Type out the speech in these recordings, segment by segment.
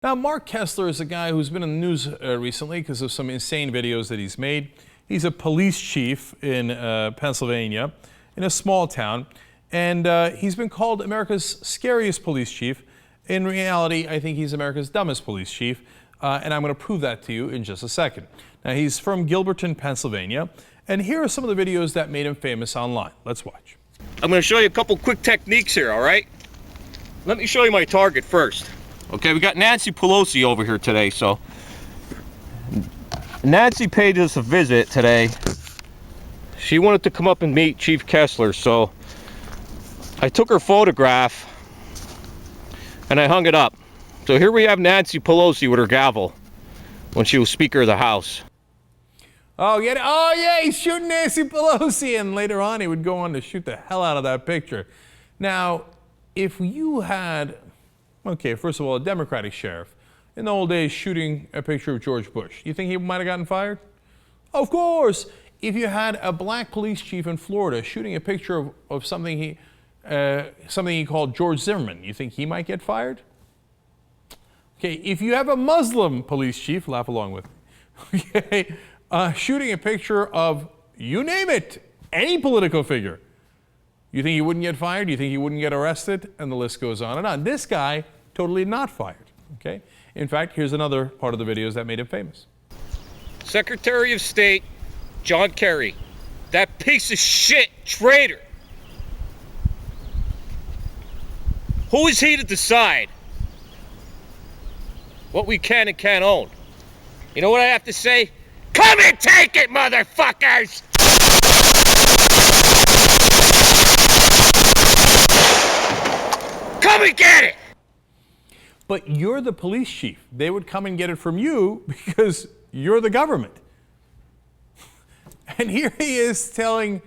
Now, Mark Kessler is a guy who's been in the news recently because of some insane videos that he's made. He's a police chief in Pennsylvania, in a small town, and he's been called America's scariest police chief. In reality, I think he's America's dumbest police chief, and I'm going to prove that to you in just a second. Now, he's from Gilberton, Pennsylvania, and here are some of the videos that made him famous online. Let's watch. I'm going to show you a couple quick techniques here, all right? Let me show you my target first. Okay, we got Nancy Pelosi over here today, so Nancy paid us a visit today. She wanted to come up and meet Chief Kessler, so I took her photograph and I hung it up. So here we have Nancy Pelosi with her gavel when she was Speaker of the House. Oh yeah, he's shooting Nancy Pelosi, and later on he would go on to shoot the hell out of that picture. Now, if you had, okay, first of all, a Democratic sheriff in the old days shooting a picture of George Bush, you think he might have gotten fired? Of course. If you had a black police chief in Florida shooting a picture of something he called George Zimmerman, you think he might get fired? Okay, if you have a Muslim police chief, laugh along with me, okay, shooting a picture of, you name it, any political figure, you think he wouldn't get fired? You think he wouldn't get arrested? And the list goes on and on. This guy, totally not fired, okay? In fact, here's another part of the videos that made him famous. Secretary of State John Kerry, that piece of shit traitor. Who is he to decide what we can and can't own? You know what I have to say? Come and take it, motherfuckers! Come and get it! But you're the police chief. They would come and get it from you because you're the government. And here he is telling,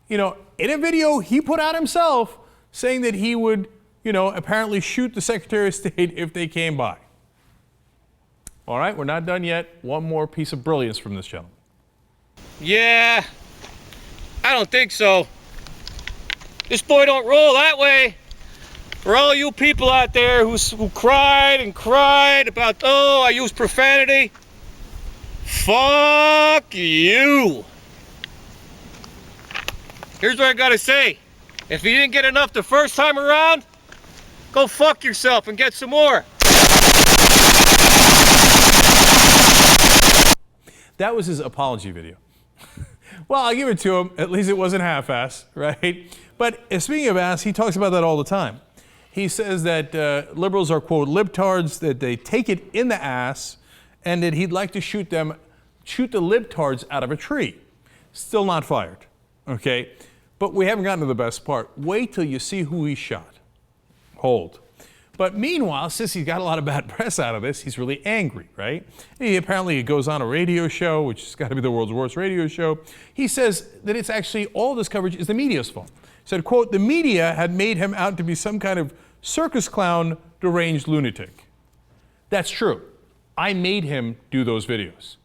in a video he put out himself, saying that he would, apparently shoot the Secretary of State if they came by. All right, we're not done yet. One more piece of brilliance from this gentleman. Yeah, I don't think so. This boy don't roll that way. For all you people out there who cried and cried about, oh, I use profanity, fuck you. Here's what I gotta say. If you didn't get enough the first time around, go fuck yourself and get some more. That was his apology video. Well, I'll give it to him. At least it wasn't half-ass, right? But speaking of ass, he talks about that all the time. He says that liberals are, quote, libtards, that they take it in the ass, and that he'd like to shoot the libtards out of a tree. Still not fired, okay? But we haven't gotten to the best part. Wait till you see who he shot. Hold. But meanwhile, since he's got a lot of bad press out of this, he's really angry, right? He apparently goes on a radio show, which has got to be the world's worst radio show. He says that it's actually, all this coverage is the media's fault. He said, quote, the media had made him out to be some kind of circus clown, deranged lunatic. That's true. I made him do those videos.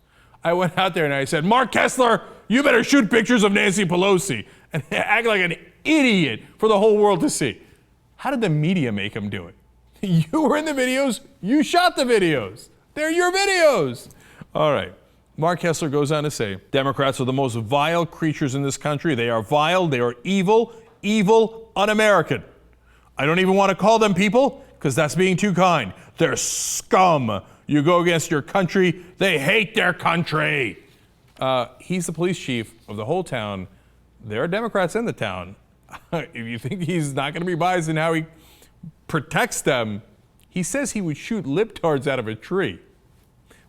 I went out there and I said, Mark Kessler, you better shoot pictures of Nancy Pelosi and act like an idiot for the whole world to see. How did the media make him do it? You were in the videos, you shot the videos. They're your videos. All right. Mark Kessler goes on to say, Democrats are the most vile creatures in this country. They are vile, they are evil, un-American. I don't even want to call them people because that's being too kind. They're scum. You go against your country, they hate their country. He's the police chief of the whole town. There are Democrats in the town. If you think he's not going to be biased in how he protects them, he says he would shoot libtards out of a tree.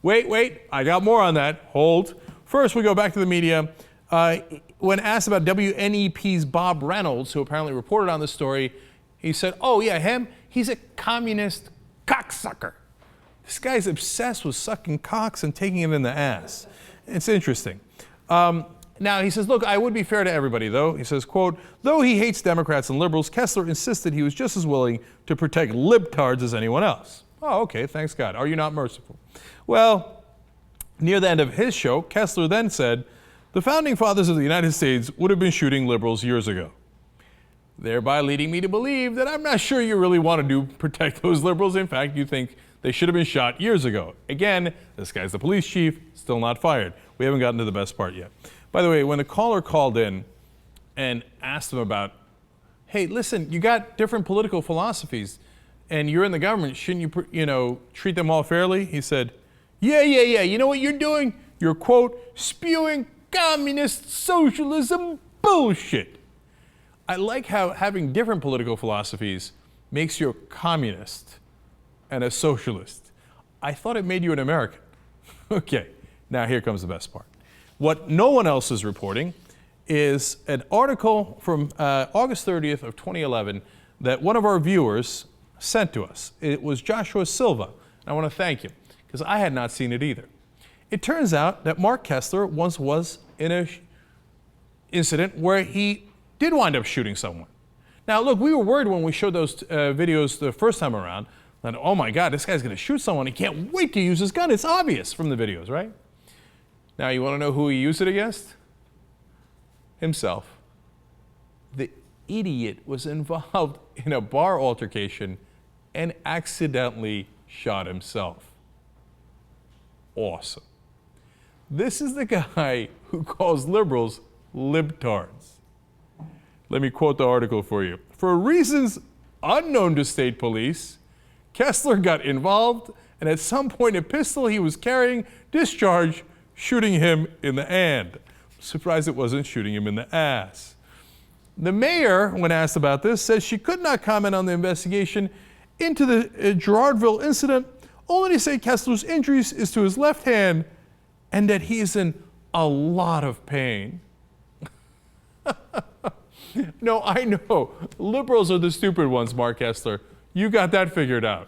Wait, I got more on that. Hold. First, we go back to the media. When asked about WNEP's Bob Reynolds, who apparently reported on this story, he said, oh yeah, him, he's a communist cocksucker. This guy's obsessed with sucking cocks and taking it in the ass. It's interesting. Now, he says, look, I would be fair to everybody, though. He says, quote, though he hates Democrats and liberals, Kessler insisted he was just as willing to protect libtards as anyone else. Oh, okay, thanks God. Are you not merciful? Well, near the end of his show, Kessler then said, the founding fathers of the United States would have been shooting liberals years ago. Thereby leading me to believe that I'm not sure you really want to protect those liberals. In fact, you think They should have been shot years ago. Again, this guy's the police chief, still not fired. We haven't gotten to the best part yet. By the way, when the caller called in and asked him about, hey, listen, you got different political philosophies and you're in the government, shouldn't you, treat them all fairly? He said, yeah. You know what you're doing? You're, quote, spewing communist socialism bullshit. I like how having different political philosophies makes you a communist and a socialist. I thought it made you an American. Okay, now here comes the best part. What no one else is reporting is an article from August 30th of 2011 that one of our viewers sent to us. It was Joshua Silva. And I want to thank him because I had not seen it either. It turns out that Mark Kessler once was in an incident where he did wind up shooting someone. Now, look, we were worried when we showed those videos the first time around that, oh my God, this guy's going to shoot someone. He can't wait to use his gun. It's obvious from the videos, right? Now, you want to know who he used it against? Himself. The idiot was involved in a bar altercation and accidentally shot himself. Awesome. This is the guy who calls liberals libtards. Let me quote the article for you. For reasons unknown to state police, Kessler got involved and at some point a pistol he was carrying discharged, shooting him in the hand. Surprised it wasn't shooting him in the ass. The mayor, when asked about this, says she could not comment on the investigation into the Girardville incident, only to say Kessler's injuries is to his left hand and that he is in a lot of pain. No, I know. Liberals are the stupid ones, Mark Kessler. You got that figured out.